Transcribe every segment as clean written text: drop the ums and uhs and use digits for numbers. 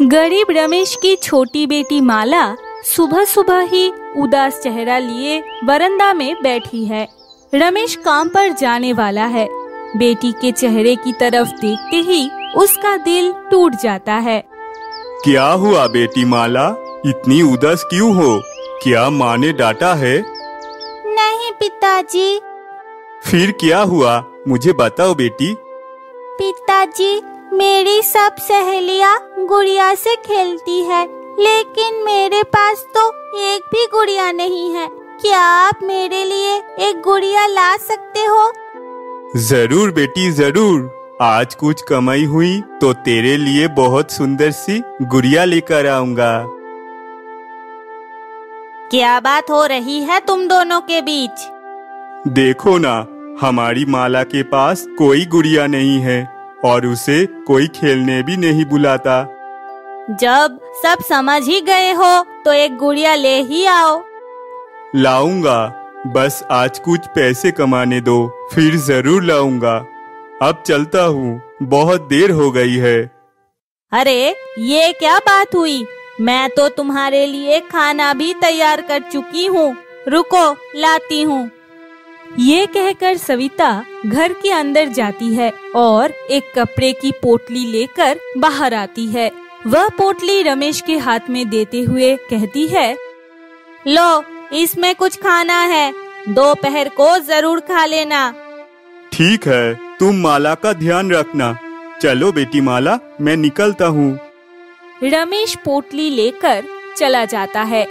गरीब रमेश की छोटी बेटी माला सुबह सुबह ही उदास चेहरा लिए बरामदा में बैठी है। रमेश काम पर जाने वाला है। बेटी के चेहरे की तरफ देखते ही उसका दिल टूट जाता है। क्या हुआ बेटी माला, इतनी उदास क्यों हो? क्या माँ ने डांटा है? नहीं पिताजी। फिर क्या हुआ, मुझे बताओ बेटी। पिताजी, मेरी सब सहेलियाँ गुड़िया से खेलती है, लेकिन मेरे पास तो एक भी गुड़िया नहीं है। क्या आप मेरे लिए एक गुड़िया ला सकते हो? जरूर बेटी जरूर। आज कुछ कमाई हुई तो तेरे लिए बहुत सुंदर सी गुड़िया लेकर आऊंगा। क्या बात हो रही है तुम दोनों के बीच? देखो ना, हमारी माला के पास कोई गुड़िया नहीं है और उसे कोई खेलने भी नहीं बुलाता। जब सब समझ ही गए हो तो एक गुड़िया ले ही आओ। लाऊंगा, बस आज कुछ पैसे कमाने दो, फिर जरूर लाऊंगा। अब चलता हूँ, बहुत देर हो गई है। अरे ये क्या बात हुई? मैं तो तुम्हारे लिए खाना भी तैयार कर चुकी हूँ, रुको लाती हूँ। ये कहकर सविता घर के अंदर जाती है और एक कपड़े की पोटली लेकर बाहर आती है। वह पोटली रमेश के हाथ में देते हुए कहती है, लो, इसमें कुछ खाना है, दोपहर को जरूर खा लेना। ठीक है, तुम माला का ध्यान रखना। चलो बेटी माला, मैं निकलता हूँ। रमेश पोटली लेकर चला जाता है।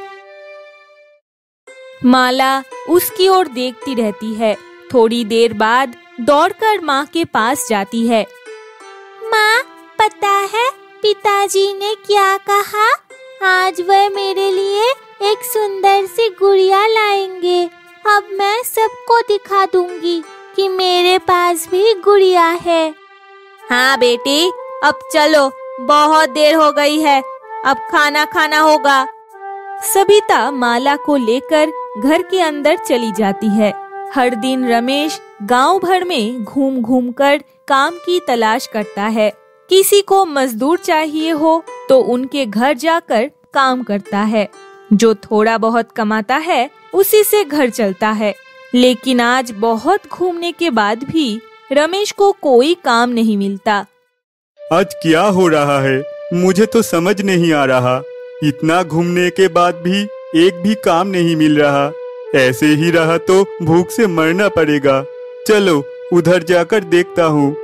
माला उसकी ओर देखती रहती है। थोड़ी देर बाद दौड़कर माँ के पास जाती है। माँ, पता है पिताजी ने क्या कहा? आज वह मेरे लिए एक सुंदर सी गुड़िया लाएंगे। अब मैं सबको दिखा दूंगी कि मेरे पास भी गुड़िया है। हाँ बेटी, अब चलो, बहुत देर हो गई है, अब खाना खाना होगा। सविता माला को लेकर घर के अंदर चली जाती है। हर दिन रमेश गांव भर में घूम घूम कर काम की तलाश करता है। किसी को मजदूर चाहिए हो तो उनके घर जाकर काम करता है। जो थोड़ा बहुत कमाता है उसी से घर चलता है। लेकिन आज बहुत घूमने के बाद भी रमेश को कोई काम नहीं मिलता। आज क्या हो रहा है, मुझे तो समझ नहीं आ रहा। इतना घूमने के बाद भी एक भी काम नहीं मिल रहा। ऐसे ही रहा तो भूख से मरना पड़ेगा। चलो उधर जाकर देखता हूँ।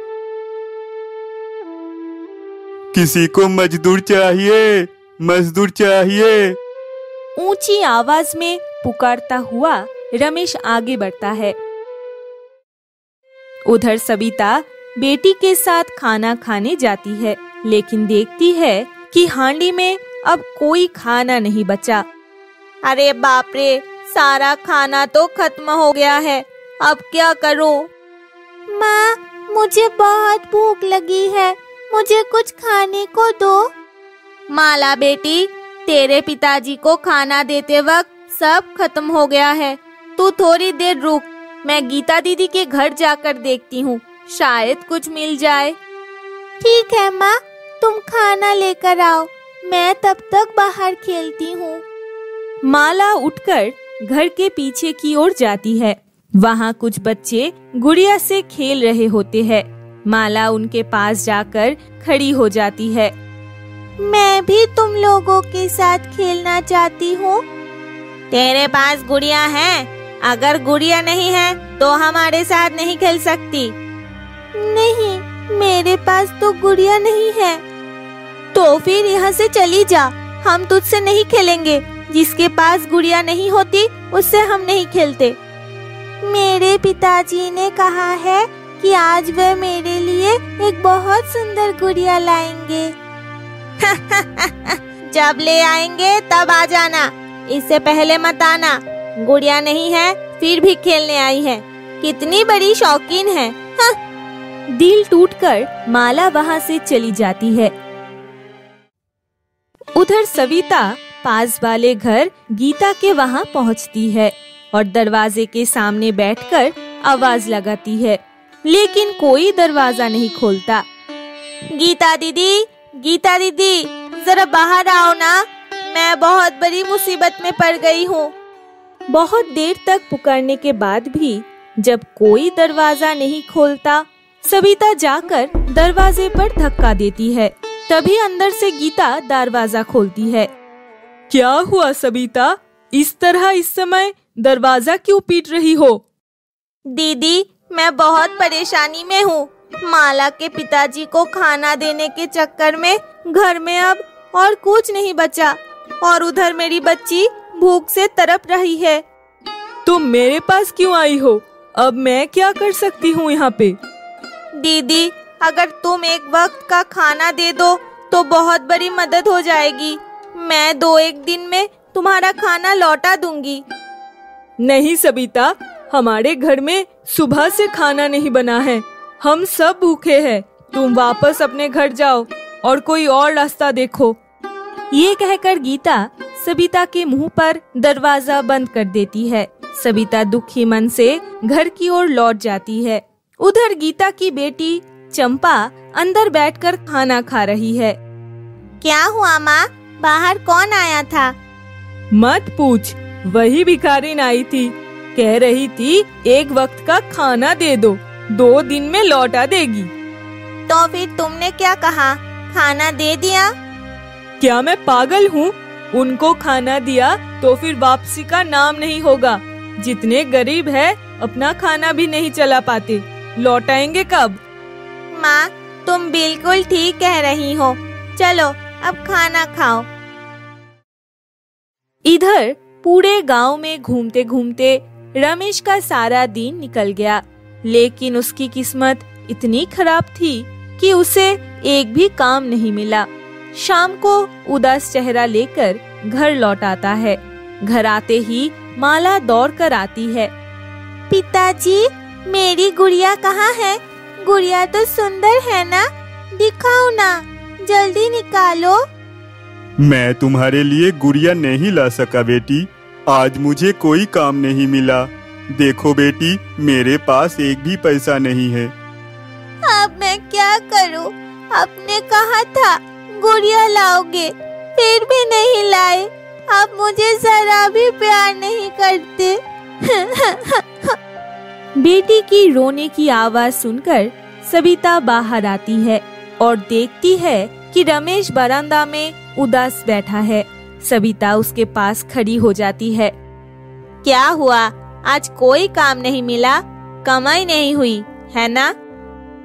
किसी को मजदूर चाहिए, मजदूर चाहिए। ऊंची आवाज में पुकारता हुआ रमेश आगे बढ़ता है। उधर सविता बेटी के साथ खाना खाने जाती है, लेकिन देखती है कि हांडी में अब कोई खाना नहीं बचा। अरे बाप रे, सारा खाना तो खत्म हो गया है, अब क्या करूं? माँ, मुझे बहुत भूख लगी है, मुझे कुछ खाने को दो। माला बेटी, तेरे पिताजी को खाना देते वक्त सब खत्म हो गया है। तू थोड़ी देर रुक, मैं गीता दीदी के घर जाकर देखती हूँ, शायद कुछ मिल जाए। ठीक है माँ, तुम खाना लेकर आओ, मैं तब तक बाहर खेलती हूँ। माला उठकर घर के पीछे की ओर जाती है। वहाँ कुछ बच्चे गुड़िया से खेल रहे होते हैं। माला उनके पास जाकर खड़ी हो जाती है। मैं भी तुम लोगों के साथ खेलना चाहती हूँ। तेरे पास गुड़िया है? अगर गुड़िया नहीं है तो हमारे साथ नहीं खेल सकती। नहीं, मेरे पास तो गुड़िया नहीं है। तो फिर यहाँ से चली जा, हम तुझसे नहीं खेलेंगे। जिसके पास गुड़िया नहीं होती उससे हम नहीं खेलते। मेरे पिताजी ने कहा है कि आज वे मेरे लिए एक बहुत सुंदर गुड़िया लाएंगे। जब ले आएंगे तब आ जाना, इससे पहले मत आना। गुड़िया नहीं है फिर भी खेलने आई है, कितनी बड़ी शौकीन है। दिल टूटकर माला वहाँ से चली जाती है। उधर सविता पास वाले घर गीता के वहाँ पहुँचती है और दरवाजे के सामने बैठकर आवाज लगाती है, लेकिन कोई दरवाजा नहीं खोलता। गीता दीदी, गीता दीदी, जरा बाहर आओ ना, मैं बहुत बड़ी मुसीबत में पड़ गई हूँ। बहुत देर तक पुकारने के बाद भी जब कोई दरवाजा नहीं खोलता, सविता जाकर दरवाजे पर धक्का देती है। तभी अंदर से गीता दरवाजा खोलती है। क्या हुआ सविता, इस तरह इस समय दरवाजा क्यों पीट रही हो? दीदी, मैं बहुत परेशानी में हूँ। माला के पिताजी को खाना देने के चक्कर में घर में अब और कुछ नहीं बचा और उधर मेरी बच्ची भूख से तड़प रही है। तुम मेरे पास क्यों आई हो? अब मैं क्या कर सकती हूँ यहाँ पे? दीदी, अगर तुम एक वक्त का खाना दे दो तो बहुत बड़ी मदद हो जाएगी। मैं 2-1 दिन में तुम्हारा खाना लौटा दूंगी। नहीं सविता, हमारे घर में सुबह से खाना नहीं बना है, हम सब भूखे हैं। तुम वापस अपने घर जाओ और कोई और रास्ता देखो। ये कहकर गीता सविता के मुंह पर दरवाजा बंद कर देती है। सविता दुखी मन से घर की ओर लौट जाती है। उधर गीता की बेटी चंपा अंदर बैठकर खाना खा रही है। क्या हुआ माँ, बाहर कौन आया था? मत पूछ, वही भिखारिन आई थी। कह रही थी एक वक्त का खाना दे दो, 2 दिन में लौटा देगी। तो फिर तुमने क्या कहा, खाना दे दिया? क्या मैं पागल हूँ? उनको खाना दिया तो फिर वापसी का नाम नहीं होगा। जितने गरीब है अपना खाना भी नहीं चला पाते, लौटाएंगे कब? माँ, तुम बिल्कुल ठीक कह रही हो। चलो अब खाना खाओ। इधर पूरे गांव में घूमते घूमते रमेश का सारा दिन निकल गया, लेकिन उसकी किस्मत इतनी खराब थी कि उसे एक भी काम नहीं मिला। शाम को उदास चेहरा लेकर घर लौट आता है। घर आते ही माला दौड़ कर आती है। पिताजी, मेरी गुड़िया कहाँ है? गुड़िया तो सुंदर है ना, दिखाओ ना, जल्दी निकालो। मैं तुम्हारे लिए गुड़िया नहीं ला सका बेटी, आज मुझे कोई काम नहीं मिला। देखो बेटी, मेरे पास एक भी पैसा नहीं है। अब मैं क्या करूं? आपने कहा था गुड़िया लाओगे, फिर भी नहीं लाए। अब मुझे जरा भी प्यार नहीं करते। बेटी की रोने की आवाज सुनकर सविता बाहर आती है और देखती है कि रमेश बरामदा में उदास बैठा है। सविता उसके पास खड़ी हो जाती है। क्या हुआ, आज कोई काम नहीं मिला? कमाई नहीं हुई है ना?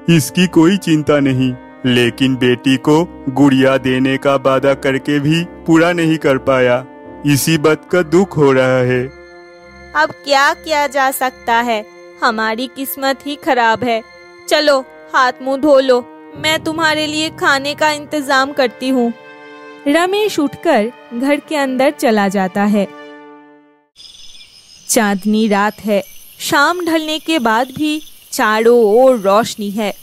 इसकी कोई चिंता नहीं, लेकिन बेटी को गुड़िया देने का वादा करके भी पूरा नहीं कर पाया। इसी बात का दुख हो रहा है। अब क्या किया जा सकता है, हमारी किस्मत ही खराब है। चलो हाथ मुंह धो लो, मैं तुम्हारे लिए खाने का इंतजाम करती हूँ। रमेश उठकर घर के अंदर चला जाता है। चांदनी रात है। शाम ढलने के बाद भी चारों ओर रोशनी है।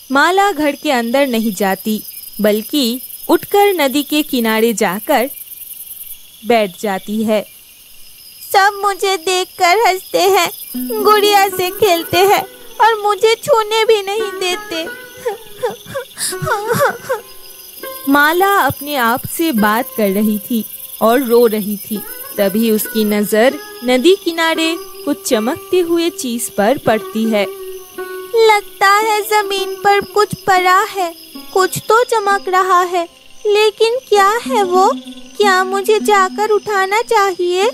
माला घर के अंदर नहीं जाती, बल्कि उठकर नदी के किनारे जाकर बैठ जाती है। सब मुझे देखकर हंसते हैं, गुड़िया से खेलते हैं और मुझे छूने भी नहीं देते। माला अपने आप से बात कर रही थी और रो रही थी। तभी उसकी नजर नदी किनारे कुछ चमकते हुए चीज पर पड़ती है। लगता है जमीन पर कुछ पड़ा है, कुछ तो चमक रहा है, लेकिन क्या है वो? क्या मुझे जाकर उठाना चाहिए?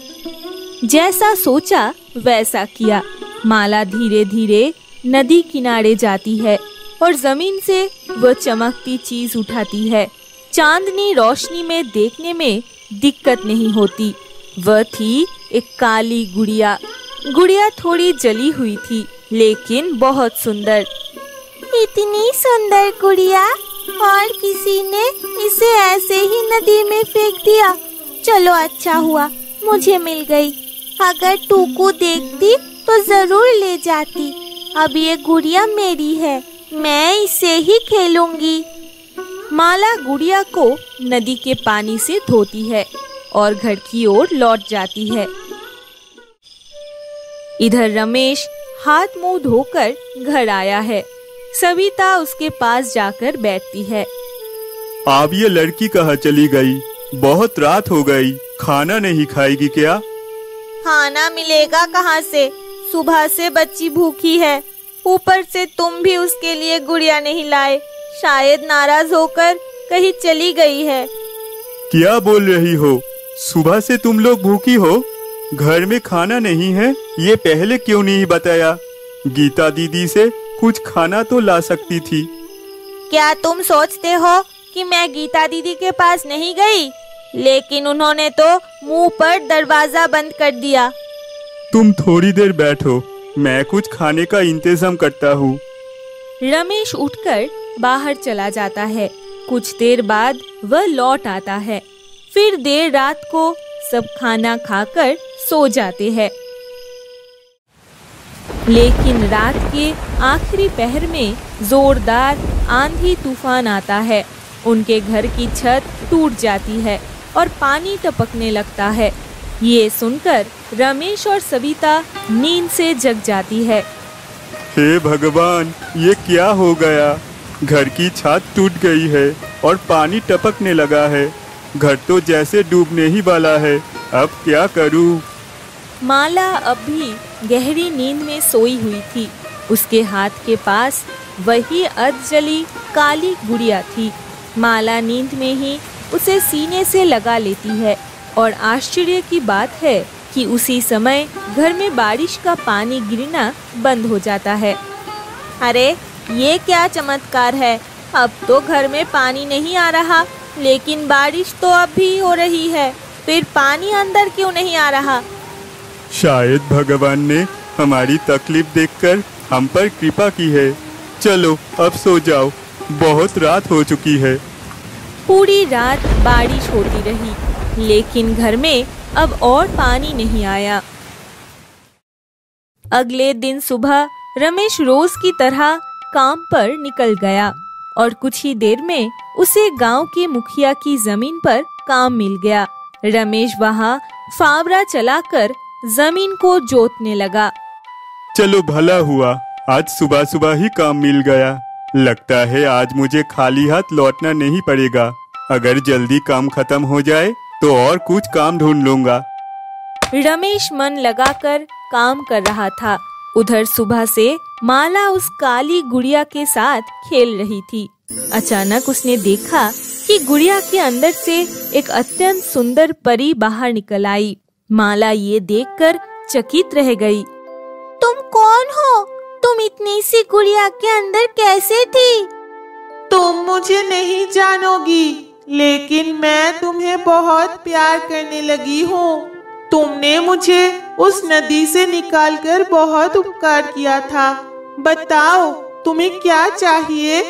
जैसा सोचा वैसा किया। माला धीरे धीरे नदी किनारे जाती है और जमीन से वह चमकती चीज उठाती है। चांदनी रोशनी में देखने में दिक्कत नहीं होती। वह थी एक काली गुड़िया। गुड़िया थोड़ी जली हुई थी, लेकिन बहुत सुंदर। इतनी सुंदर गुड़िया, और किसी ने इसे ऐसे ही नदी में फेंक दिया। चलो अच्छा हुआ मुझे मिल गई। अगर टूकू देखती तो जरूर ले जाती। अब ये गुड़िया मेरी है, मैं इसे ही खेलूंगी। माला गुड़िया को नदी के पानी से धोती है और घर की ओर लौट जाती है। इधर रमेश हाथ मुंह धोकर घर आया है। सविता उसके पास जाकर बैठती है। अब ये लड़की कहाँ चली गई? बहुत रात हो गई, खाना नहीं खाएगी क्या? खाना मिलेगा कहाँ से? सुबह से बच्ची भूखी है, ऊपर से तुम भी उसके लिए गुड़िया नहीं लाए। शायद नाराज होकर कहीं चली गई है। क्या बोल रही हो? सुबह से तुम लोग भूखी हो? घर में खाना नहीं है, ये पहले क्यों नहीं बताया? गीता दीदी से कुछ खाना तो ला सकती थी। क्या तुम सोचते हो कि मैं गीता दीदी के पास नहीं गई? लेकिन उन्होंने तो मुंह पर दरवाजा बंद कर दिया। तुम थोड़ी देर बैठो, मैं कुछ खाने का इंतजाम करता हूँ। रमेश उठकर बाहर चला जाता है। कुछ देर बाद वह लौट आता है। फिर देर रात को सब खाना खाकर सो जाते हैं। लेकिन रात के आखिरी पहर में जोरदार आंधी तूफान आता है। उनके घर की छत टूट जाती है और पानी टपकने लगता है। ये सुनकर रमेश और सविता नींद से जग जाती है। हे भगवान, ये क्या हो गया? घर की छत टूट गई है और पानी टपकने लगा है। घर तो जैसे डूबने ही वाला है। अब क्या करूं? माला अब भी गहरी नींद में सोई हुई थी। उसके हाथ के पास वही अधजली काली गुड़िया थी। माला नींद में ही उसे सीने से लगा लेती है और आश्चर्य की बात है कि उसी समय घर में बारिश का पानी गिरना बंद हो जाता है। अरे ये क्या चमत्कार है! अब तो घर में पानी नहीं आ रहा, लेकिन बारिश तो अब भी हो रही है। फिर पानी अंदर क्यों नहीं आ रहा? शायद भगवान ने हमारी तकलीफ देखकर हम पर कृपा की है। चलो अब सो जाओ, बहुत रात हो चुकी है। पूरी रात बारिश होती रही, लेकिन घर में अब और पानी नहीं आया। अगले दिन सुबह रमेश रोज की तरह काम पर निकल गया और कुछ ही देर में उसे गांव के मुखिया की जमीन पर काम मिल गया। रमेश वहां फावड़ा चलाकर जमीन को जोतने लगा। चलो भला हुआ, आज सुबह सुबह ही काम मिल गया। लगता है आज मुझे खाली हाथ लौटना नहीं पड़ेगा। अगर जल्दी काम खत्म हो जाए तो और कुछ काम ढूंढ लूंगा। रमेश मन लगाकर काम कर रहा था। उधर सुबह से माला उस काली गुड़िया के साथ खेल रही थी। अचानक उसने देखा कि गुड़िया के अंदर से एक अत्यंत सुंदर परी बाहर निकल आई। माला ये देखकर चकित रह गई। तुम कौन हो? तुम इतनी सी गुड़िया के अंदर कैसे थी? तुम मुझे नहीं जानोगी, लेकिन मैं तुम्हें बहुत प्यार करने लगी हूँ। तुमने मुझे उस नदी से निकालकर बहुत उपकार किया था। बताओ तुम्हें क्या चाहिए?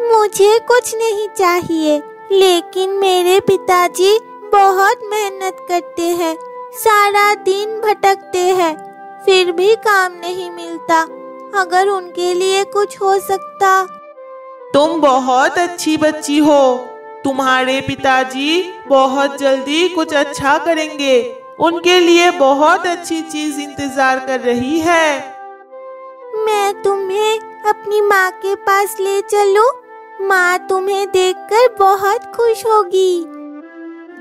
मुझे कुछ नहीं चाहिए, लेकिन मेरे पिताजी बहुत मेहनत करते हैं, सारा दिन भटकते हैं, फिर भी काम नहीं मिलता। अगर उनके लिए कुछ हो सकता। तुम बहुत अच्छी बच्ची हो। तुम्हारे पिताजी बहुत जल्दी कुछ अच्छा करेंगे। उनके लिए बहुत अच्छी चीज इंतजार कर रही है। मैं तुम्हें अपनी माँ के पास ले चलूं? माँ तुम्हें देखकर बहुत खुश होगी।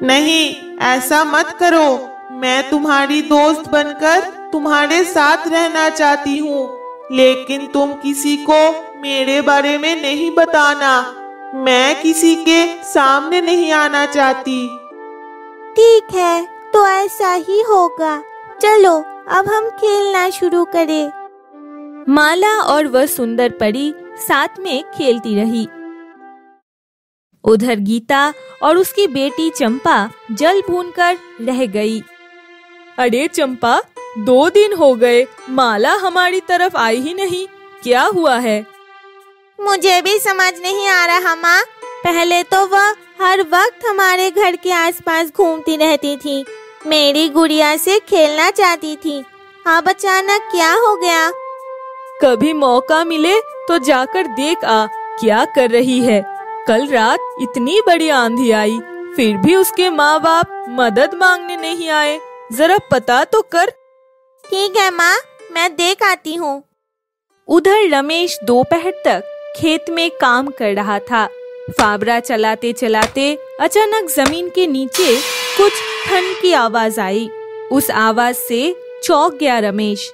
नहीं, ऐसा मत करो। मैं तुम्हारी दोस्त बनकर तुम्हारे साथ रहना चाहती हूँ, लेकिन तुम किसी को मेरे बारे में नहीं बताना। मैं किसी के सामने नहीं आना चाहती। ठीक है, तो ऐसा ही होगा। चलो अब हम खेलना शुरू करें। माला और वह सुंदर परी साथ में खेलती रही। उधर गीता और उसकी बेटी चंपा जल भूनकर रह गई। अरे चंपा, 2 दिन हो गए, माला हमारी तरफ आई ही नहीं। क्या हुआ है? मुझे भी समझ नहीं आ रहा माँ। पहले तो वह हर वक्त हमारे घर के आसपास घूमती रहती थी, मेरी गुड़िया से खेलना चाहती थी। अब अचानक क्या हो गया? कभी मौका मिले तो जाकर देख आ, क्या कर रही है। कल रात इतनी बड़ी आंधी आई, फिर भी उसके माँ बाप मदद मांगने नहीं आए। जरा पता तो कर। ठीक है माँ, मैं देख आती हूँ। उधर रमेश दोपहर तक खेत में काम कर रहा था। फावड़ा चलाते चलाते अचानक जमीन के नीचे कुछ ठन की आवाज आई। उस आवाज से चौंक गया रमेश।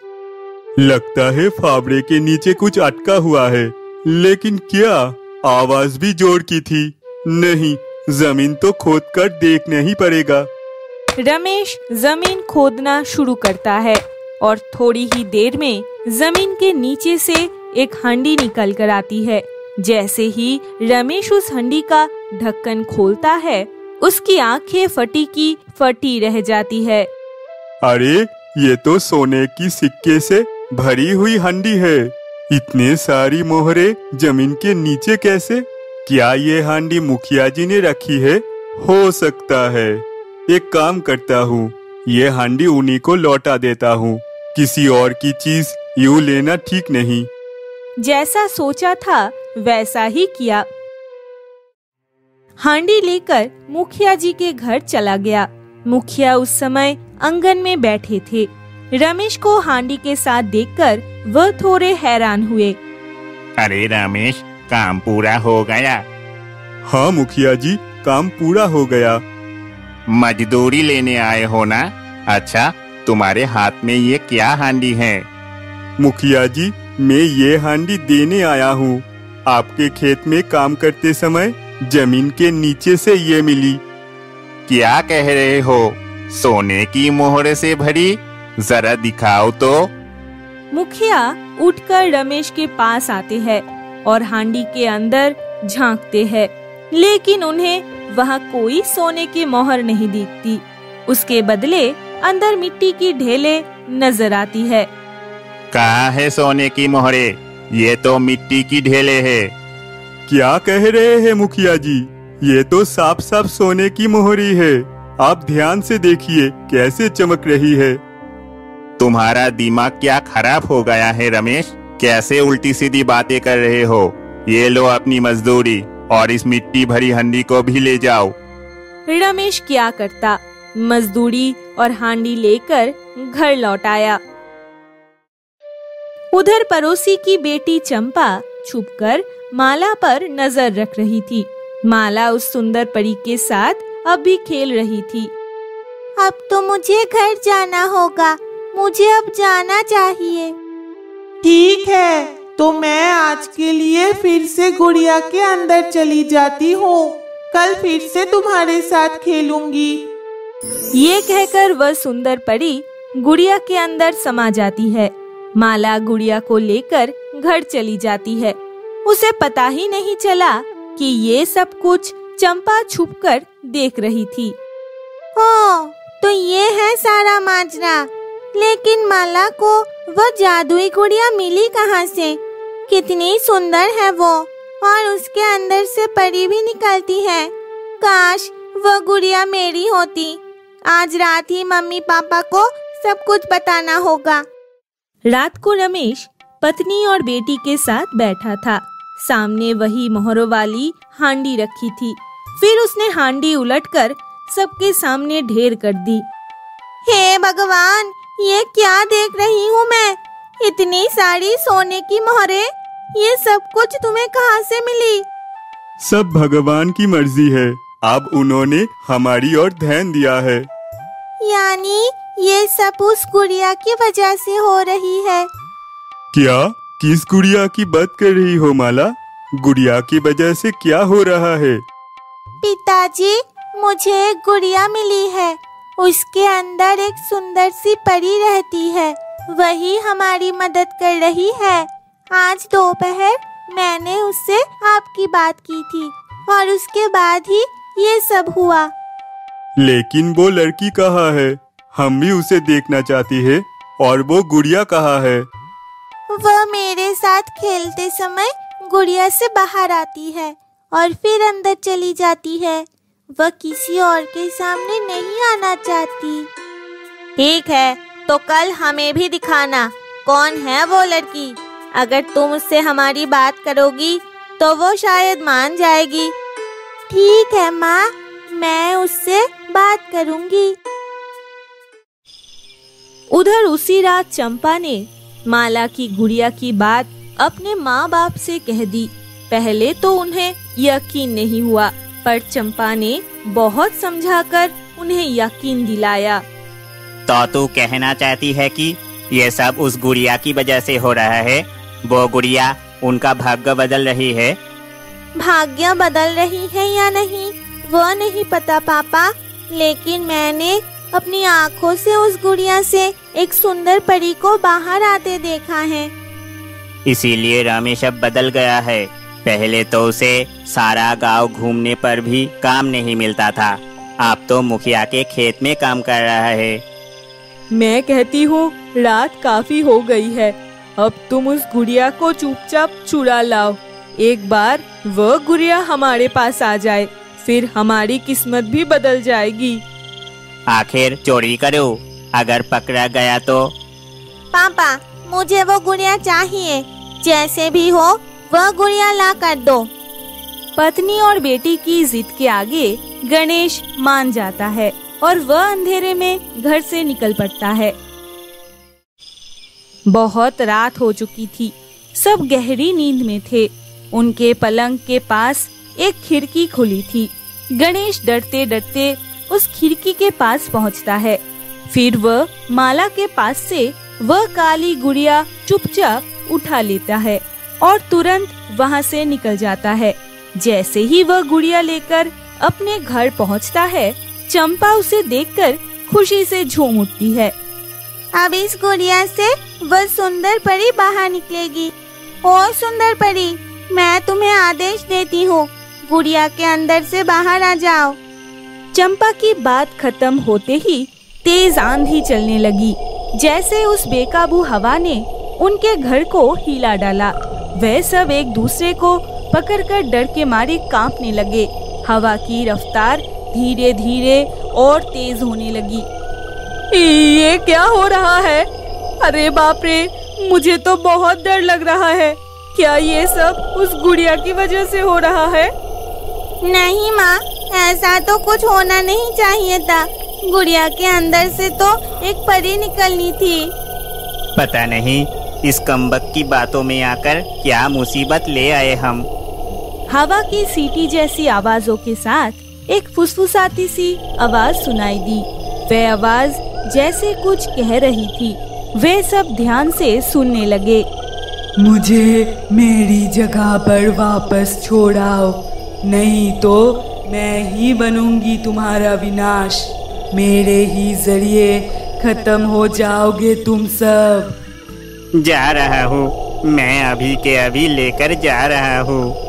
लगता है फावड़े के नीचे कुछ अटका हुआ है, लेकिन क्या? आवाज भी जोर की थी। नहीं, जमीन तो खोद कर देखना ही पड़ेगा। रमेश जमीन खोदना शुरू करता है और थोड़ी ही देर में जमीन के नीचे से एक हंडी निकल कर आती है। जैसे ही रमेश उस हंडी का ढक्कन खोलता है, उसकी आंखें फटी की फटी रह जाती है। अरे, ये तो सोने की सिक्के से भरी हुई हंडी है। इतने सारी मोहरे जमीन के नीचे कैसे? क्या ये हांडी मुखिया जी ने रखी है? हो सकता है। एक काम करता हूँ, ये हांडी उन्हीं को लौटा देता हूँ। किसी और की चीज यूं लेना ठीक नहीं। जैसा सोचा था वैसा ही किया। हांडी लेकर मुखिया जी के घर चला गया। मुखिया उस समय आंगन में बैठे थे। रमेश को हांडी के साथ देखकर वह थोड़े हैरान हुए। अरे रमेश, काम पूरा हो गया? हाँ मुखिया जी, काम पूरा हो गया। मजदूरी लेने आए हो ना? अच्छा, तुम्हारे हाथ में ये क्या हांडी है? मुखिया जी, मैं ये हांडी देने आया हूँ। आपके खेत में काम करते समय जमीन के नीचे से ये मिली। क्या कह रहे हो? सोने की मोहरे से भरी? जरा दिखाओ तो। मुखिया उठकर रमेश के पास आते हैं और हांडी के अंदर झांकते हैं, लेकिन उन्हें वहाँ कोई सोने की मोहर नहीं दिखती। उसके बदले अंदर मिट्टी की ढेले नजर आती है। कहाँ है सोने की मोहरे? ये तो मिट्टी की ढेले है। क्या कह रहे हैं मुखिया जी? ये तो साफ साफ सोने की मोहरी है। आप ध्यान से देखिए कैसे चमक रही है। तुम्हारा दिमाग क्या खराब हो गया है रमेश? कैसे उल्टी सीधी बातें कर रहे हो? ये लो अपनी मजदूरी और इस मिट्टी भरी हंडी को भी ले जाओ। रमेश क्या करता, मजदूरी और हांडी लेकर घर लौट आया। उधर पड़ोसी की बेटी चंपा छुपकर माला पर नजर रख रही थी। माला उस सुंदर परी के साथ अब भी खेल रही थी। अब तो मुझे घर जाना होगा, मुझे अब जाना चाहिए। ठीक है, तो मैं आज के लिए फिर से गुड़िया के अंदर चली जाती हूँ। कल फिर से तुम्हारे साथ खेलूंगी। ये कहकर वह सुंदर परी गुड़िया के अंदर समा जाती है। माला गुड़िया को लेकर घर चली जाती है। उसे पता ही नहीं चला कि ये सब कुछ चंपा छुपकर देख रही थी। ओह, तो ये है सारा माजरा। लेकिन माला को वह जादुई गुड़िया मिली कहाँ से? कितनी सुंदर है वो, और उसके अंदर से परी भी निकलती है। काश वह गुड़िया मेरी होती। आज रात ही मम्मी पापा को सब कुछ बताना होगा। रात को रमेश पत्नी और बेटी के साथ बैठा था। सामने वही मोहरों वाली हांडी रखी थी। फिर उसने हांडी उलटकर सबके सामने ढेर कर दी। हे भगवान, ये क्या देख रही हूँ मैं? इतनी सारी सोने की मोहरे, ये सब कुछ तुम्हें कहाँ से मिली? सब भगवान की मर्जी है। अब उन्होंने हमारी ओर ध्यान दिया है। यानी ये सब उस गुड़िया की वजह से हो रही है। क्या? किस गुड़िया की बात कर रही हो माला? गुड़िया की वजह से क्या हो रहा है? पिताजी, मुझे एक गुड़िया मिली है। उसके अंदर एक सुंदर सी परी रहती है। वही हमारी मदद कर रही है। आज दोपहर मैंने उससे आपकी बात की थी और उसके बाद ही ये सब हुआ। लेकिन वो लड़की कहाँ है? हम भी उसे देखना चाहती है। और वो गुड़िया कहाँ है? वह मेरे साथ खेलते समय गुड़िया से बाहर आती है और फिर अंदर चली जाती है। वह किसी और के सामने नहीं आना चाहती। ठीक है, तो कल हमें भी दिखाना कौन है वो लड़की। अगर तुम उससे हमारी बात करोगी तो वो शायद मान जाएगी। ठीक है माँ, मैं उससे बात करूँगी। उधर उसी रात चंपा ने माला की गुड़िया की बात अपने माँ बाप से कह दी। पहले तो उन्हें यकीन नहीं हुआ, पर चंपा ने बहुत समझाकर उन्हें यकीन दिलाया। तो तू कहना चाहती है कि ये सब उस गुड़िया की वजह से हो रहा है? वो गुड़िया उनका भाग्य बदल रही है? भाग्य बदल रही है या नहीं वो नहीं पता पापा, लेकिन मैंने अपनी आँखों से उस गुड़िया से एक सुंदर परी को बाहर आते देखा है। इसीलिए रमेश अब बदल गया है। पहले तो उसे सारा गांव घूमने पर भी काम नहीं मिलता था, अब तो मुखिया के खेत में काम कर रहा है। मैं कहती हूँ रात काफी हो गई है, अब तुम उस गुड़िया को चुपचाप चुरा लाओ। एक बार वह गुड़िया हमारे पास आ जाए, फिर हमारी किस्मत भी बदल जाएगी। आखिर चोरी करो, अगर पकड़ा गया तो? पापा मुझे वो गुड़िया चाहिए, जैसे भी हो वह गुड़िया ला कर दो। पत्नी और बेटी की जिद के आगे गणेश मान जाता है और वह अंधेरे में घर से निकल पड़ता है। बहुत रात हो चुकी थी, सब गहरी नींद में थे। उनके पलंग के पास एक खिड़की खुली थी। गणेश डरते डरते उस खिड़की के पास पहुंचता है। फिर वह माला के पास से वह काली गुड़िया चुपचाप उठा लेता है और तुरंत वहां से निकल जाता है। जैसे ही वह गुड़िया लेकर अपने घर पहुंचता है, चंपा उसे देखकर खुशी से झूम उठती है। अब इस गुड़िया से वह सुंदर परी बाहर निकलेगी। ओ सुंदर परी, मैं तुम्हें आदेश देती हूँ, गुड़िया के अंदर से बाहर आ जाओ। चंपा की बात खत्म होते ही तेज आंधी चलने लगी। जैसे उस बेकाबू हवा ने उनके घर को हिला डाला, वे सब एक दूसरे को पकड़कर डर के मारे कांपने लगे। हवा की रफ्तार धीरे धीरे और तेज होने लगी। ये क्या हो रहा है? अरे बाप रे, मुझे तो बहुत डर लग रहा है। क्या ये सब उस गुड़िया की वजह से हो रहा है? नहीं माँ, ऐसा तो कुछ होना नहीं चाहिए था। गुड़िया के अंदर से तो एक परी निकलनी थी। पता नहीं इस कमबख्त की बातों में आकर क्या मुसीबत ले आए हम। हवा की सीटी जैसी आवाजों के साथ एक फुसफुसाती सी आवाज सुनाई दी। वह आवाज जैसे कुछ कह रही थी। वे सब ध्यान से सुनने लगे। मुझे मेरी जगह पर वापस छोड़ाओ, नहीं तो मैं ही बनूंगी तुम्हारा विनाश। मेरे ही जरिए खत्म हो जाओगे तुम सब। जा रहा हूँ, मैं अभी के अभी लेकर जा रहा हूँ।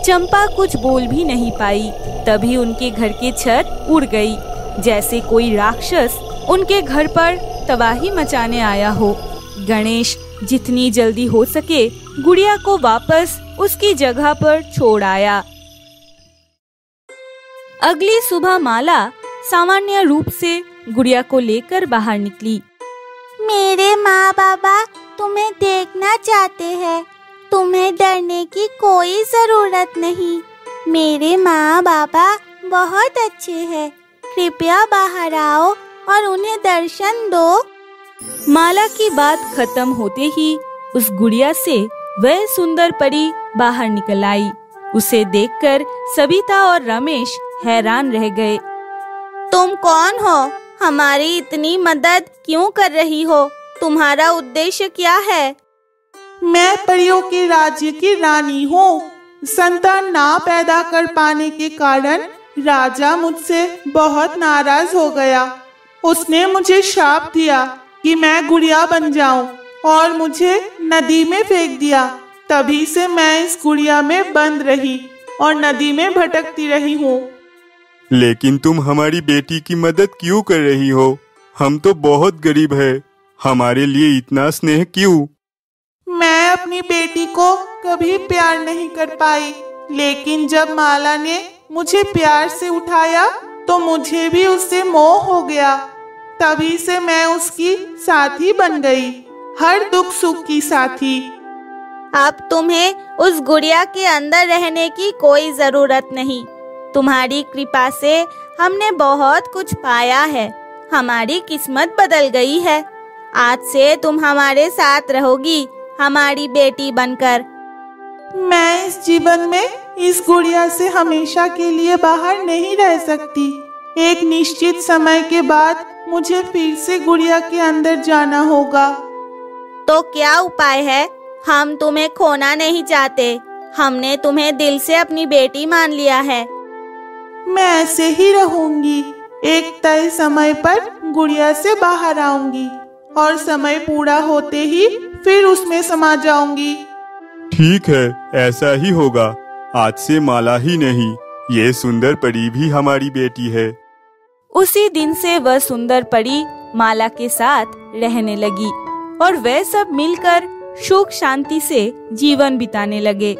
चंपा कुछ बोल भी नहीं पाई। तभी उनके घर की छत उड़ गई, जैसे कोई राक्षस उनके घर पर तबाही मचाने आया हो। गणेश जितनी जल्दी हो सके गुड़िया को वापस उसकी जगह पर छोड़ आया। अगली सुबह माला सामान्य रूप से गुड़िया को लेकर बाहर निकली। मेरे माँ बाबा तुम्हें देखना चाहते हैं, तुम्हें डरने की कोई जरूरत नहीं। मेरे माँ बाबा बहुत अच्छे हैं, कृपया बाहर आओ और उन्हें दर्शन दो। माला की बात खत्म होते ही उस गुड़िया से वह सुंदर परी बाहर निकल आई। उसे देखकर सविता और रमेश हैरान रह गए। तुम कौन हो? हमारी इतनी मदद क्यों कर रही हो? तुम्हारा उद्देश्य क्या है? मैं परियों के राज्य की रानी हूँ। संतान ना पैदा कर पाने के कारण राजा मुझसे बहुत नाराज हो गया। उसने मुझे श्राप दिया कि मैं गुड़िया बन जाऊं और मुझे नदी में फेंक दिया। तभी से मैं इस गुड़िया में बंद रही और नदी में भटकती रही हूँ। लेकिन तुम हमारी बेटी की मदद क्यों कर रही हो? हम तो बहुत गरीब हैं, हमारे लिए इतना स्नेह क्यों? मैं अपनी बेटी को कभी प्यार नहीं कर पाई, लेकिन जब माला ने मुझे प्यार से उठाया तो मुझे भी उससे मोह हो गया। तभी से मैं उसकी साथी बन गई, हर दुख सुख की साथी। अब तुम्हें उस गुड़िया के अंदर रहने की कोई जरूरत नहीं। तुम्हारी कृपा से हमने बहुत कुछ पाया है, हमारी किस्मत बदल गई है। आज से तुम हमारे साथ रहोगी, हमारी बेटी बनकर। मैं इस जीवन में इस गुड़िया से हमेशा के लिए बाहर नहीं रह सकती। एक निश्चित समय के बाद मुझे फिर से गुड़िया के अंदर जाना होगा। तो क्या उपाय है? हम तुम्हें खोना नहीं चाहते। हमने तुम्हें दिल से अपनी बेटी मान लिया है। मैं ऐसे ही रहूंगी। एक तय समय पर गुड़िया से बाहर आऊंगी और समय पूरा होते ही फिर उसमें समा जाऊंगी। ठीक है, ऐसा ही होगा। आज से माला ही नहीं, ये सुंदर परी भी हमारी बेटी है। उसी दिन से वह सुंदर परी माला के साथ रहने लगी और वे सब मिलकर सुख शांति से जीवन बिताने लगे।